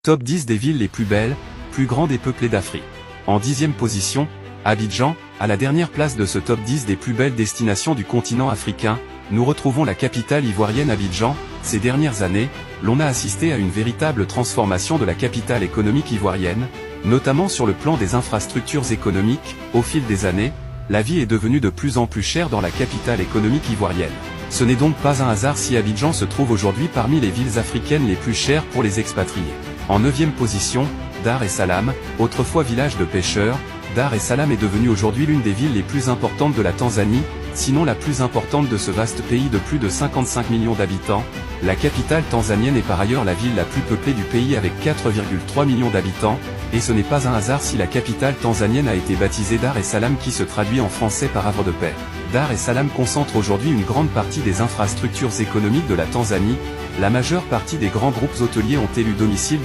Top 10 des villes les plus belles, plus grandes et peuplées d'Afrique. En 10e position, Abidjan, à la dernière place de ce top 10 des plus belles destinations du continent africain, nous retrouvons la capitale ivoirienne Abidjan. Ces dernières années, l'on a assisté à une véritable transformation de la capitale économique ivoirienne, notamment sur le plan des infrastructures économiques. Au fil des années, la vie est devenue de plus en plus chère dans la capitale économique ivoirienne. Ce n'est donc pas un hasard si Abidjan se trouve aujourd'hui parmi les villes africaines les plus chères pour les expatriés. En 9e position, Dar es Salaam, autrefois village de pêcheurs, Dar es Salaam est devenue aujourd'hui l'une des villes les plus importantes de la Tanzanie, sinon la plus importante de ce vaste pays de plus de 55 millions d'habitants. La capitale tanzanienne est par ailleurs la ville la plus peuplée du pays avec 4,3 millions d'habitants, et ce n'est pas un hasard si la capitale tanzanienne a été baptisée Dar es Salaam qui se traduit en français par havre de paix. Dar es Salaam concentre aujourd'hui une grande partie des infrastructures économiques de la Tanzanie. La majeure partie des grands groupes hôteliers ont élu domicile